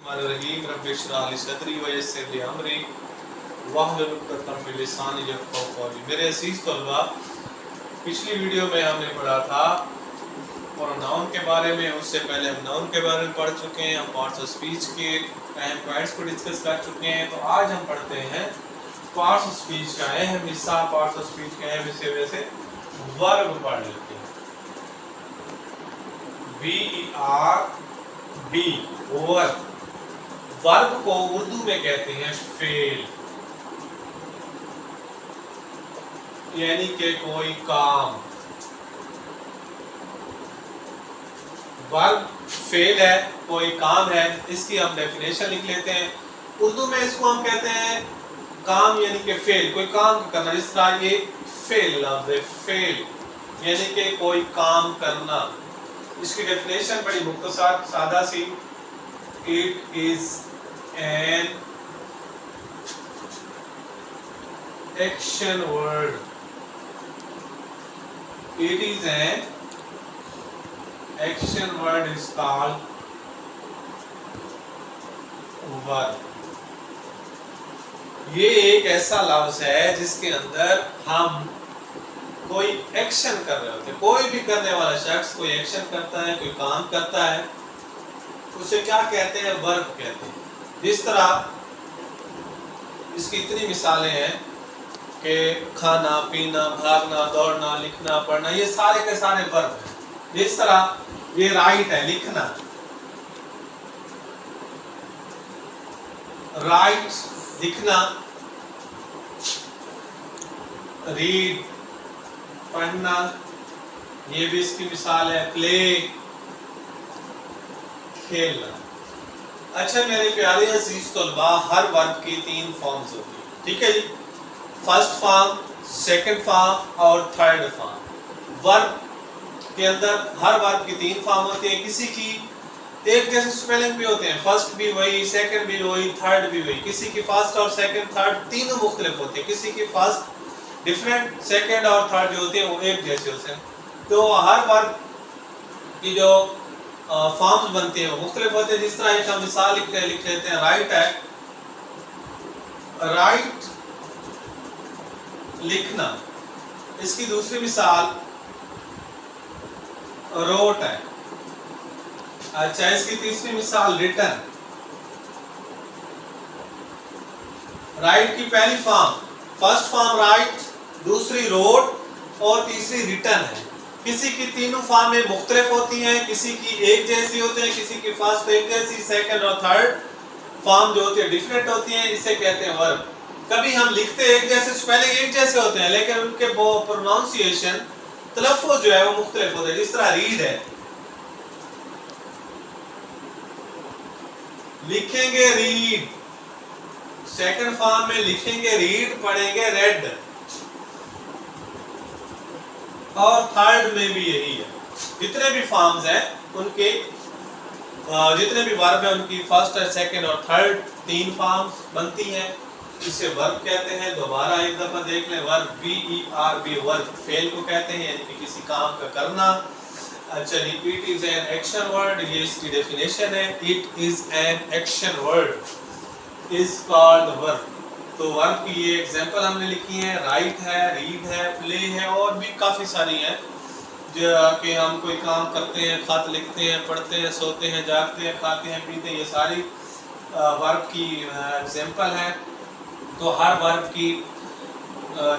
रहीम rabbi इश्रह ली सदरी व यस्सिर ली अमरी वहलुल उक़दतम मिन लिसानी यफ़क़हू क़ौली। मेरे अज़ीज़ तलबा, पिछली वीडियो में हमने पढ़ा था प्रोनाउन के बारे में। उससे पहले हम नाउन के बारे में पढ़ चुके हैं, हम पार्ट्स ऑफ स्पीच के अहम पॉइंट्स को डिस्कस कर चुके हैं। तो आज हम पढ़ते हैं पार्ट्स ऑफ स्पीच का अहम हिस्सा। पार्ट्स ऑफ स्पीच के अहम हिस्से में से वर्ब पढ़ लेते हैं। VERB verb. वर्ब को उर्दू में कहते हैं फेल, यानी कि कोई काम। वर्ब फेल है, कोई काम है। इसकी हम डेफिनेशन लिख लेते हैं। उर्दू में इसको हम कहते हैं काम, यानी कि फेल, कोई काम करना। जिस तरह ये फेल लफ्ज़ है, फेल यानी कि कोई काम करना। इसकी डेफिनेशन बड़ी मुख्तसर सादा सी, it is an action word. It is an action word is called verb. ये एक ऐसा लफ्ज है जिसके अंदर हम कोई एक्शन कर रहे होते हैं। कोई भी करने वाला शख्स कोई एक्शन करता है, कोई काम करता है, उसे क्या कहते हैं? वर्ब कहते हैं। जिस तरह इसकी इतनी मिसालें हैं कि खाना, पीना, भागना, दौड़ना, लिखना, पढ़ना, ये सारे के सारे वर्ब हैं। जिस तरह ये राइट है, लिखना, राइट लिखना, रीड पढ़ना, ये भी इसकी मिसाल है। प्ले खेलना। अच्छा मेरे प्यारे अजीज तलबा, हर वर्ब की 3 फॉर्म्स होती है, ठीक है जी। फर्स्ट फॉर्म, सेकंड फॉर्म और थर्ड फॉर्म। वर्ब के अंदर हर वर्ब की 3 फॉर्म होती है। किसी की एक जैसे स्पेलिंग भी होते हैं, फर्स्ट भी वही, सेकंड भी वही, थर्ड भी वही। किसी की फर्स्ट और सेकंड, थर्ड तीनों मुख्तलिफ होते हैं। किसी की फर्स्ट डिफरेंट, सेकंड और थर्ड जो होते हैं वो एक जैसे होते हैं। तो हर वर्ब की जो फॉर्म्स बनते हैं वो मुख्तलिफ होते हैं। जिस तरह एक हम मिसाल लिख लेते हैं, राइट है, राइट लिखना। इसकी दूसरी मिसाल रोट है। अच्छा, इसकी तीसरी मिसाल रिटन। राइट की पहली फॉर्म, फर्स्ट फॉर्म राइट, दूसरी रोट और तीसरी रिटन है। किसी की तीनों फॉर्म में मुख्तलिफ होती हैं, किसी की एक जैसी होते हैं, किसी की फर्स्ट एक जैसी, सेकंड और थर्ड फॉर्म जो होती है डिफरेंट होती हैं। इसे कहते हैं वर्ब। कभी हम लिखते एक जैसे, स्पेलिंग एक जैसे होते हैं, लेकिन उनके प्रोनाउंसिएशन, तलफ़्फ़ुज़ जो है वो मुख्तलिफ होते हैं। जिस तरह रीड है, लिखेंगे रीड, सेकंड फॉर्म में लिखेंगे रीड, पढ़ेंगे रेड, और थर्ड में भी यही है। जितने भी फॉर्म्स हैं उनके, जितने भी वर्ब हैं उनकी फर्स्ट और सेकंड और थर्ड 3 फॉर्म्स बनती हैं। इसे वर्ब कहते हैं। दोबारा एक दफा देख लें, वर्ब VERB वर्ब फेल को कहते हैं, यानी कि किसी काम का करना। अच्छा, it is an action word, ये इसकी डेफिनेशन है। It is an action word is called verb. तो वर्ब की ये एग्जांपल हमने लिखी है, राइट है, रीड है, प्ले है, और भी काफ़ी सारी हैं जो कि हम कोई काम करते हैं, खत लिखते हैं, पढ़ते हैं, सोते हैं, जागते हैं, खाते हैं, पीते हैं, ये सारी वर्ब की एग्जांपल हैं। तो हर वर्ब की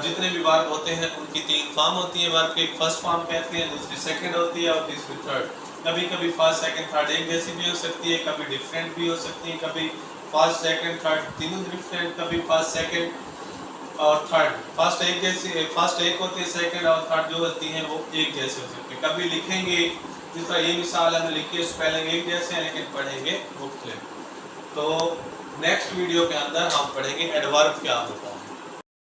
जितने भी वर्ब होते हैं उनकी 3 फॉर्म होती हैं। वर्ब की फर्स्ट फॉर्म कहते हैं, दूसरी सेकंड होती है और तीसरी थर्ड। कभी कभी फर्स्ट सेकंड थर्ड एक जैसी भी हो सकती है, कभी डिफरेंट भी हो सकती है, कभी फर्स्ट सेकंड थर्ड तीनों डिफरेंट, कभी फर्स्ट सेकंड और थर्ड फर्स्ट एक जैसी, फर्स्ट एक होती है, सेकंड और थर्ड जो होती हैं वो एक जैसे हो सकती है। कभी लिखेंगे, जिस तरह ये मिसाल हमने लिखी है, स्पेलिंग एक जैसे हैं लेकिन पढ़ेंगे मुख्तलिफ। तो नेक्स्ट वीडियो के अंदर हम पढ़ेंगे एडवर्ब क्या होता है।